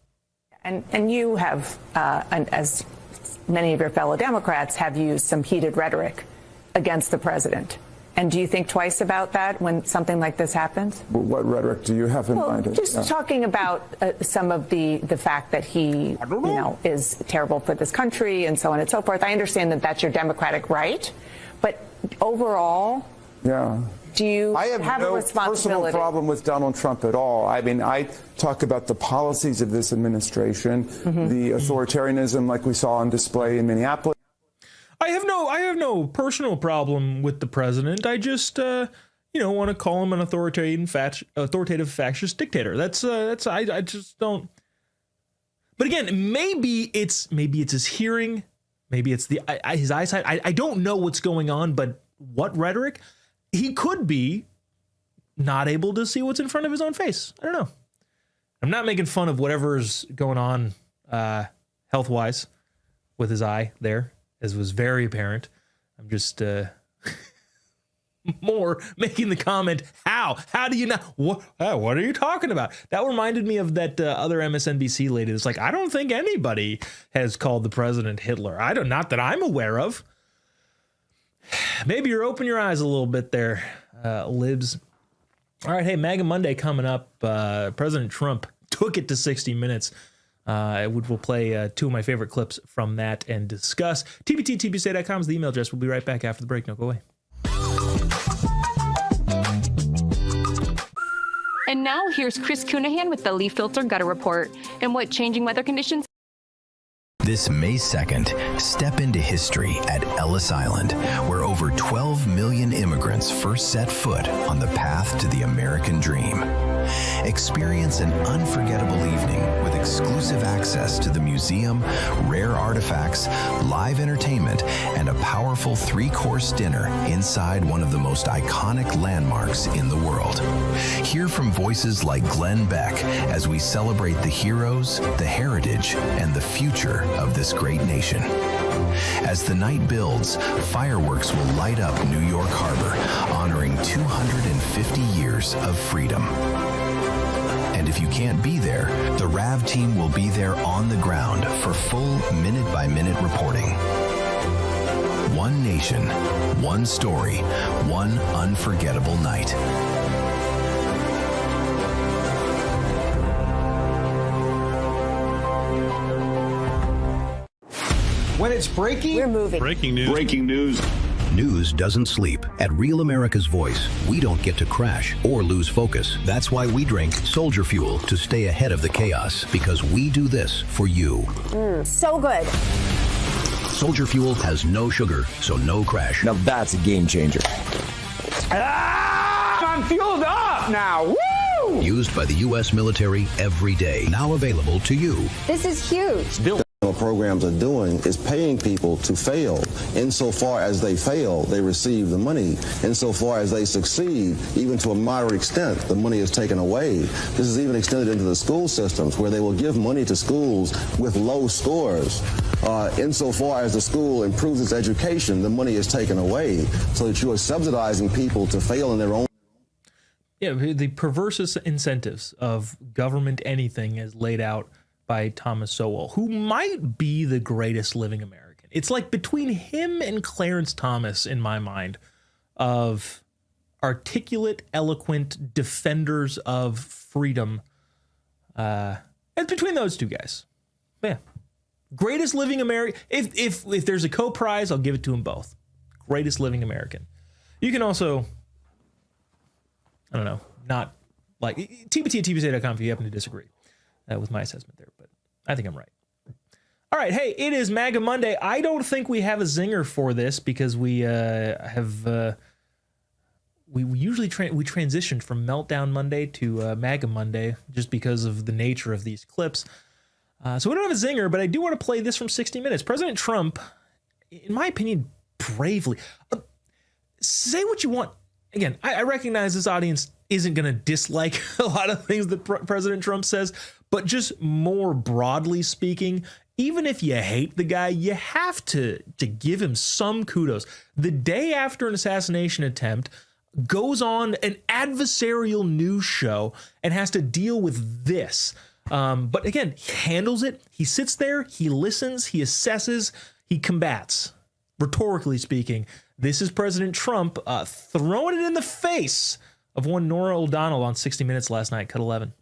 And you have, as many of your fellow Democrats, have used some heated rhetoric against the president. And do you think twice about that when something like this happens? What rhetoric do you have in mind? Just talking about some of the fact that he, is terrible for this country and so on and so forth. I understand that that's your democratic right, but overall, do you have a responsibility? I have no personal problem with Donald Trump at all. I mean, I talk about the policies of this administration, the authoritarianism like we saw on display in Minneapolis. I have no personal problem with the president. I just, want to call him an authoritative fascist dictator. I just don't. But again, maybe it's his hearing, maybe it's his eyesight. I don't know what's going on, but what rhetoric? He could be not able to see what's in front of his own face. I don't know. I'm not making fun of whatever's going on health-wise with his eye there, as was very apparent. I'm just more making the comment, how do you not, what are you talking about? That reminded me of that other MSNBC lady that's like, I don't think anybody has called the president Hitler. Not that I'm aware of. Maybe you're opening your eyes a little bit there, libs. All right, hey, MAGA Monday coming up. President Trump took it to 60 Minutes. We'll play two of my favorite clips from that and discuss. TPUSA.com is the email address. We'll be right back after the break. No, go away. And now here's Chris Cunahan with the Leaf Filter Gutter Report and what changing weather conditions. This May 2nd, step into history at Ellis Island, where over 12 million immigrants first set foot on the path to the American dream. Experience an unforgettable evening with exclusive access to the museum, rare artifacts, live entertainment, and a powerful 3-course dinner inside one of the most iconic landmarks in the world. Hear from voices like Glenn Beck as we celebrate the heroes, the heritage, and the future of this great nation. As the night builds, fireworks will light up New York Harbor, honoring 250 years of freedom. And if you can't be there, the RAV team will be there on the ground for full minute-by-minute reporting. One nation, one story, one unforgettable night. When it's breaking, We're moving. Breaking news. breaking news. News doesn't sleep. At Real America's Voice, we don't get to crash or lose focus. That's why we drink Soldier Fuel to stay ahead of the chaos, because we do this for you. So good. Soldier Fuel has no sugar, so no crash. Now that's a game changer. I'm fueled up now. Woo! Used by the U.S. military every day. Now available to you. This is huge. Programs are doing is paying people to fail. Insofar as they fail, they receive the money. Insofar as they succeed, even to a moderate extent, the money is taken away. This is even extended into the school systems, where they will give money to schools with low scores. Insofar as the school improves its education, the money is taken away, so that you are subsidizing people to fail in their own. Yeah, the perverse incentives of government anything as laid out by Thomas Sowell, who might be the greatest living American. It's like between him and Clarence Thomas, in my mind, of articulate, eloquent defenders of freedom. It's between those two guys. Yeah. Greatest living American. If there's a co-prize, I'll give it to them both. Greatest living American. You can also, I don't know, not like TBT at TPUSA.com if you happen to disagree with my assessment there, but I think I'm right. All right, hey, it is MAGA Monday. I don't think we have a zinger for this because we have we usually we transitioned from Meltdown Monday to MAGA Monday just because of the nature of these clips. So we don't have a zinger, but I do want to play this from 60 Minutes. President Trump, in my opinion, bravely. Say what you want. Again, I recognize this audience isn't going to dislike a lot of things that President Trump says, but just more broadly speaking, even if you hate the guy, you have to give him some kudos. The day after an assassination attempt, goes on an adversarial news show and has to deal with this. But again, he handles it. He sits there, he listens, he assesses, he combats. Rhetorically speaking, this is President Trump throwing it in the face of one Nora O'Donnell on 60 Minutes last night, cut 11.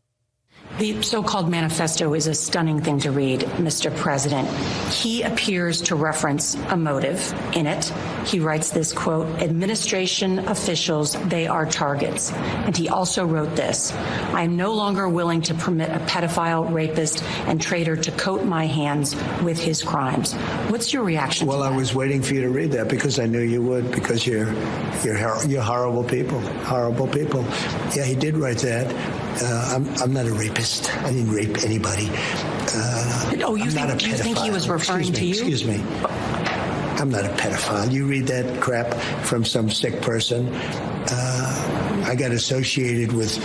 The so-called manifesto is a stunning thing to read, Mr. President. He appears to reference a motive in it. He writes this, quote, administration officials, they are targets. And he also wrote this, I am no longer willing to permit a pedophile, rapist, and traitor to coat my hands with his crimes. What's your reaction to that? Well, I was waiting for you to read that because I knew you would, because you're horrible people, horrible people. Yeah, he did write that. I'm not a rapist. I didn't rape anybody. You think he was referring to you? Excuse me. I'm not a pedophile. You read that crap from some sick person. I got associated with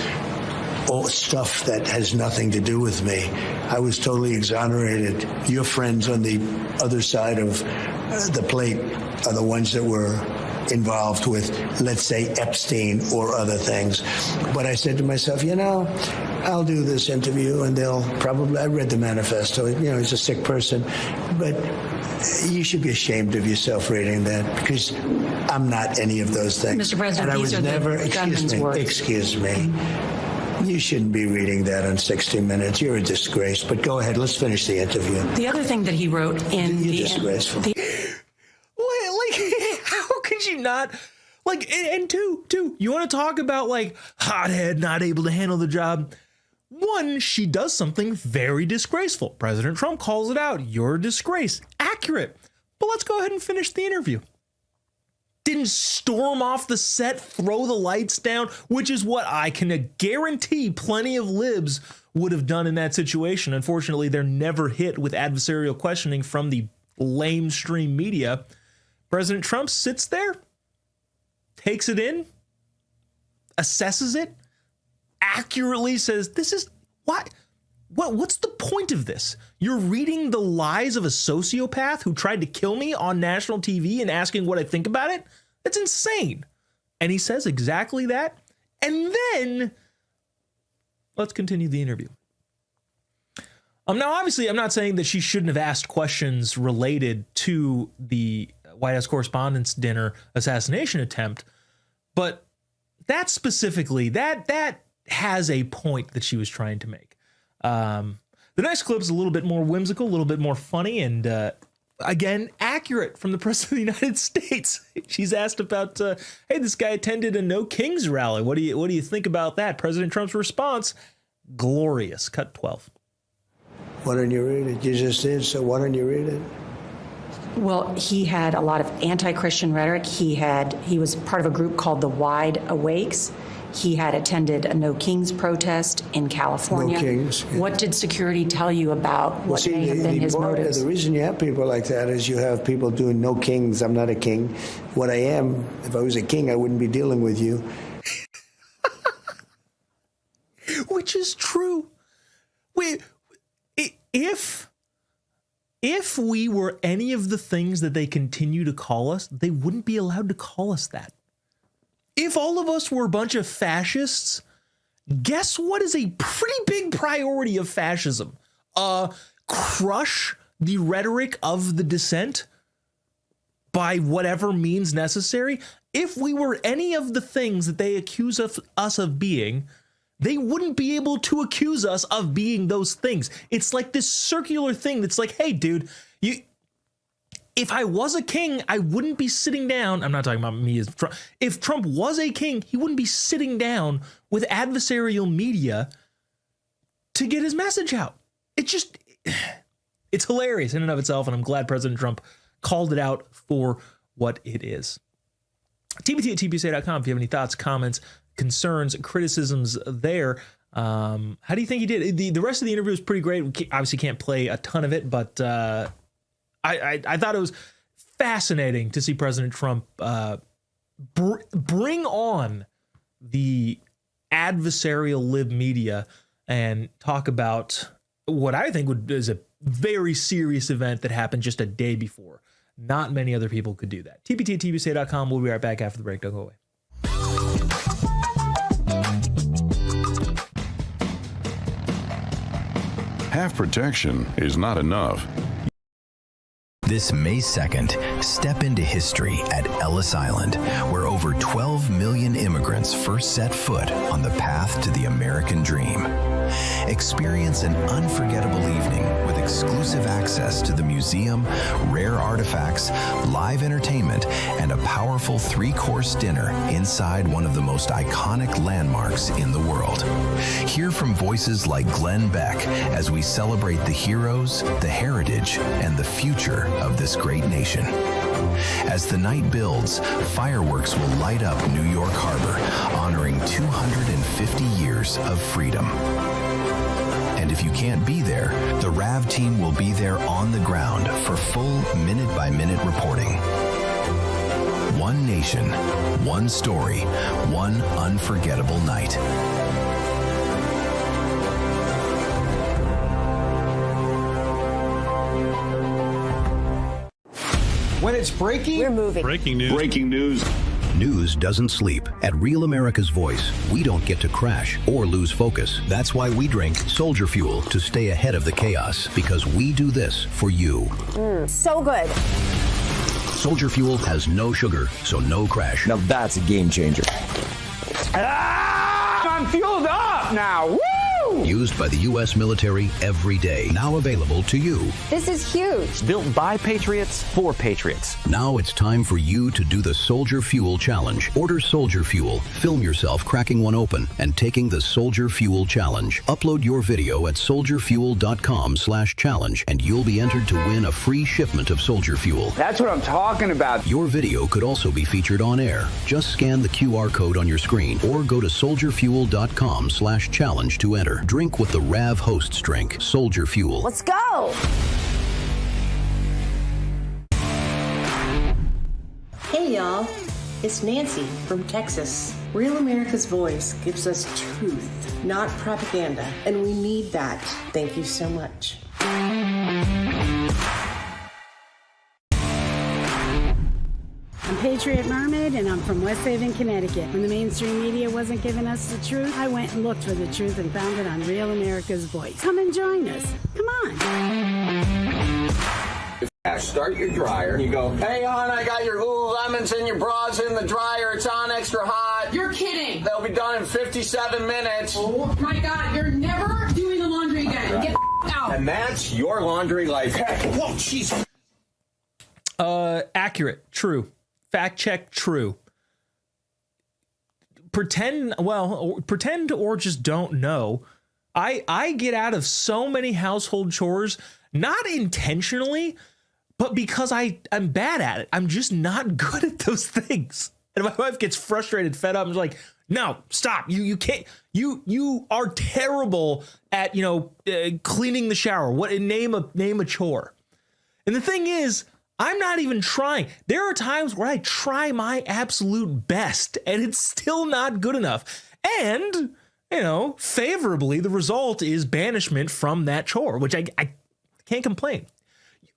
all stuff that has nothing to do with me. I was totally exonerated. Your friends on the other side of the plate are the ones that were involved with, let's say, Epstein or other things. But I said to myself, I'll do this interview and they'll probably, I read the manifesto, he's a sick person, but you should be ashamed of yourself reading that because I'm not any of those things. Mr. President, and I these was are never, the gunman's words. Excuse me. You shouldn't be reading that on 60 Minutes. You're a disgrace. But go ahead, let's finish the interview. The other thing that he wrote in You're disgraceful. How could you not? And two, you want to talk about hothead, not able to handle the job. One, she does something very disgraceful. President Trump calls it out. You're a disgrace. Accurate. But let's go ahead and finish the interview. didn't storm off the set, throw the lights down, which is what I can guarantee plenty of libs would have done in that situation. Unfortunately, they're never hit with adversarial questioning from the lamestream media. President Trump sits there, takes it in, assesses it, accurately says, this is what? What's the point of this? You're reading the lies of a sociopath who tried to kill me on national TV and asking what I think about it? That's insane. And he says exactly that. And then let's continue the interview. Now, obviously, I'm not saying that she shouldn't have asked questions related to the White House Correspondents' Dinner assassination attempt, but that specifically, that has a point that she was trying to make. The next clip is a little bit more whimsical, a little bit more funny, and again, accurate from the President of the United States. She's asked about, hey, this guy attended a No Kings rally. What do you think about that? President Trump's response, glorious. Cut 12. Why don't you read it? You just did, so why don't you read it? Well, he had a lot of anti-Christian rhetoric. He was part of a group called the Wide Awakes. He had attended a No Kings protest in California. No Kings. Yeah. What did security tell you about what may have been his motives? The reason you have people like that is you have people doing no kings. I'm not a king. What I am, if I was a king, I wouldn't be dealing with you. Which is true. If we were any of the things that they continue to call us, they wouldn't be allowed to call us that. If all of us were a bunch of fascists, guess what is a pretty big priority of fascism? Crush the rhetoric of the dissent by whatever means necessary. If we were any of the things that they accuse us of being, they wouldn't be able to accuse us of being those things. It's like this circular thing that's like, hey, dude, if I was a king, I wouldn't be sitting down. I'm not talking about me as Trump. If Trump was a king, he wouldn't be sitting down with adversarial media to get his message out. It's hilarious in and of itself, and I'm glad President Trump called it out for what it is. TBT at TPUSA.com if you have any thoughts, comments, concerns, criticisms there. How do you think he did? The rest of the interview was pretty great. We obviously can't play a ton of it, but I thought it was fascinating to see President Trump bring on the adversarial lib media and talk about what I think is a very serious event that happened just a day before. Not many other people could do that. TBT at TPUSA.com. We'll be right back after the break. Don't go away. Half protection is not enough. This May 2nd, step into history at Ellis Island, where over 12 million immigrants first set foot on the path to the American dream. Experience an unforgettable evening with exclusive access to the museum, rare artifacts, live entertainment, and a powerful 3-course dinner inside one of the most iconic landmarks in the world. Hear from voices like Glenn Beck as we celebrate the heroes, the heritage, and the future of this great nation. As the night builds, fireworks will light up New York Harbor, honoring 250 years of freedom. And if you can't be there, the RAV team will be there on the ground for full minute-by-minute reporting. One nation, one story, one unforgettable night. When it's breaking, we're moving. Breaking news. Breaking news. News doesn't sleep. At Real America's Voice, we don't get to crash or lose focus. That's why we drink Soldier Fuel to stay ahead of the chaos, because we do this for you. So good. Soldier Fuel has no sugar, so no crash. Now that's a game changer. I'm fueled up now. Woo! Used by the U.S. military every day. Now available to you. This is huge. Built by Patriots for Patriots. Now it's time for you to do the Soldier Fuel Challenge. Order Soldier Fuel, film yourself cracking one open, and taking the Soldier Fuel Challenge. Upload your video at soldierfuel.com/challenge, and you'll be entered to win a free shipment of Soldier Fuel. That's what I'm talking about. Your video could also be featured on air. Just scan the QR code on your screen or go to soldierfuel.com/challenge to enter. Drink what the RAV hosts drink. Soldier Fuel. Let's go. Hey y'all, it's Nancy from Texas. Real America's Voice gives us truth, not propaganda, and we need that. Thank you so much. I'm Patriot Mermaid, and I'm from West Haven, Connecticut. When the mainstream media wasn't giving us the truth, I went and looked for the truth and found it on Real America's Voice. Come and join us. Come on. Start your dryer and you go, hey hon, I got your lemons and your bras in the dryer. It's on extra hot. You're kidding. They'll be done in 57 minutes. Oh my God, you're never doing the laundry again. Get the out. And that's your laundry life hack. Whoa, jeez. Accurate. True. Fact check. True. Pretend or just don't know. I get out of so many household chores, not intentionally, but because I'm bad at it. I'm just not good at those things. And my wife gets frustrated, fed up, and is like, no, stop. You can't, you are terrible at, cleaning the shower. Name a chore. And the thing is, I'm not even trying. There are times where I try my absolute best and it's still not good enough. And, favorably, the result is banishment from that chore, which I can't complain.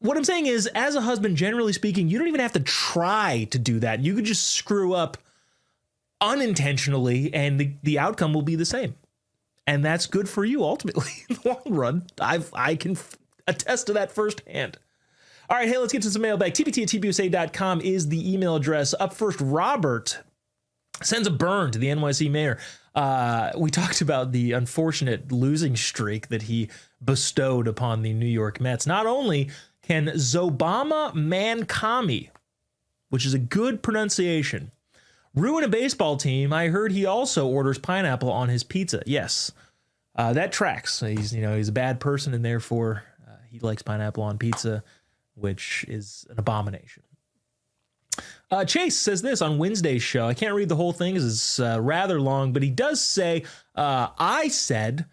What I'm saying is, as a husband, generally speaking, you don't even have to try to do that. You could just screw up unintentionally and the outcome will be the same. And that's good for you ultimately in the long run. I can attest to that firsthand. All right, hey, let's get to some mailbag. tpt@tpusa.com is the email address. Up first, Robert sends a burn to the NYC mayor. We talked about the unfortunate losing streak that he bestowed upon the New York Mets. Not only can Zobama Mankami, which is a good pronunciation, ruin a baseball team, I heard he also orders pineapple on his pizza. Yes, that tracks. He's a bad person, and therefore he likes pineapple on pizza, which is an abomination. Chase says this on Wednesday's show. I can't read the whole thing because it's rather long, but he does say, I said,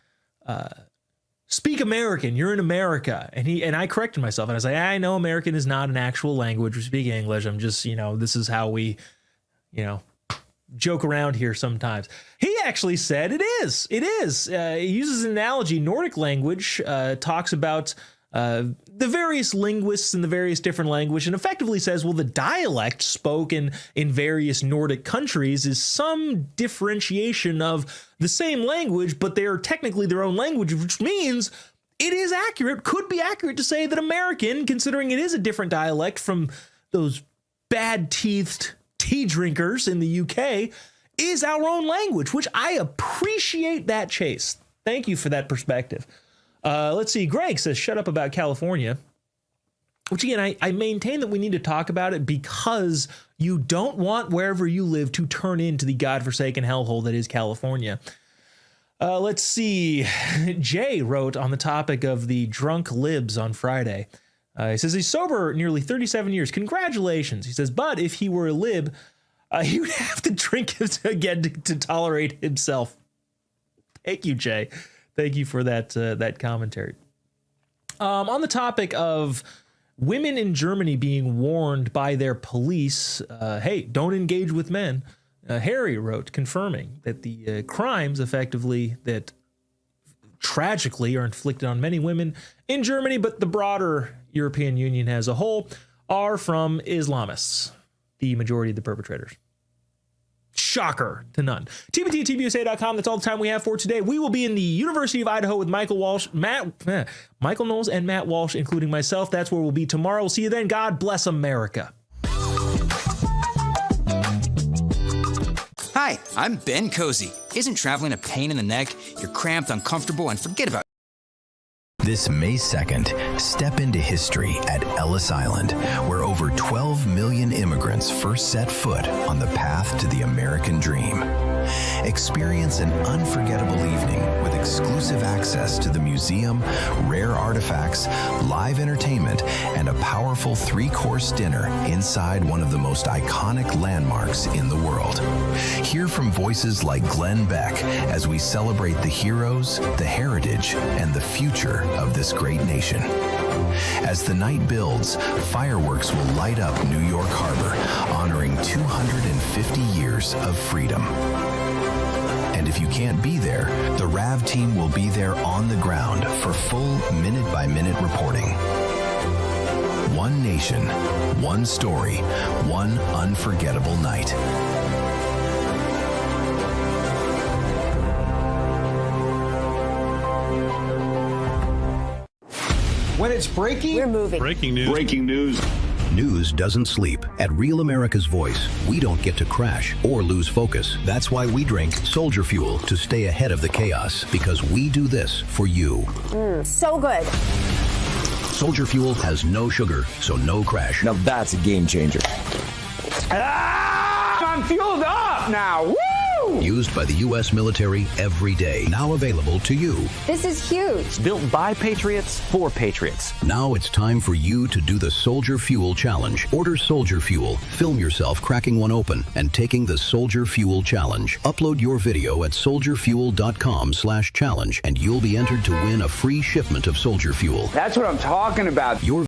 speak American, you're in America. And I corrected myself and I say, I know American is not an actual language. We speak English. I'm just, this is how we, joke around here sometimes. He actually said it is. It is. He uses an analogy. Nordic language talks about the various linguists in the various different languages, and effectively says, well, the dialect spoken in various Nordic countries is some differentiation of the same language, but they are technically their own language, which means it is accurate, could be accurate to say that American, considering it is a different dialect from those bad-teethed tea drinkers in the UK, is our own language, which I appreciate that, Chase. Thank you for that perspective. Let's see. Greg says, shut up about California, which again, I maintain that we need to talk about it because you don't want wherever you live to turn into the godforsaken hellhole that is California. Let's see. Jay wrote on the topic of the drunk libs on Friday. He says he's sober nearly 37 years. Congratulations. He says, but if he were a lib, he would have to drink again to tolerate himself. Thank you, Jay. Thank you for that commentary. On the topic of women in Germany being warned by their police, hey, don't engage with men, Harry wrote, confirming that the crimes effectively that tragically are inflicted on many women in Germany, but the broader European Union as a whole, are from Islamists, the majority of the perpetrators. Shocker to none. TPUSA.com. That's all the time we have for today. We will be in the University of Idaho with Michael Knowles and Matt Walsh, including myself. That's where we'll be tomorrow. We'll see you then. God bless America. Hi, I'm Ben Cozy. Isn't traveling a pain in the neck? you're cramped, uncomfortable, and forget about it. This May 2nd, step into history at Ellis Island, where over 12 million immigrants first set foot on the path to the American dream. Experience an unforgettable evening with exclusive access to the museum, rare artifacts, live entertainment, and a powerful 3-course dinner inside one of the most iconic landmarks in the world. Hear from voices like Glenn Beck as we celebrate the heroes, the heritage, and the future of this great nation. As the night builds, fireworks will light up New York Harbor, honoring 250 years of freedom. And if you can't be there, the RAV team will be there on the ground for full minute-by-minute reporting. One nation, one story, one unforgettable night. When it's breaking, we're moving. Breaking news. Breaking news. News doesn't sleep. At Real America's Voice, we don't get to crash or lose focus. That's why we drink Soldier Fuel to stay ahead of the chaos, because we do this for you. So good. Soldier Fuel has no sugar, so no crash. Now that's a game changer. I'm fueled up now. Woo! Used by the U.S. military every day. Now available to you. This is huge. Built by Patriots for Patriots. Now it's time for you to do the Soldier Fuel Challenge. Order Soldier Fuel, film yourself cracking one open, and taking the Soldier Fuel Challenge. Upload your video at soldierfuel.com/challenge, and you'll be entered to win a free shipment of Soldier Fuel. That's what I'm talking about. Your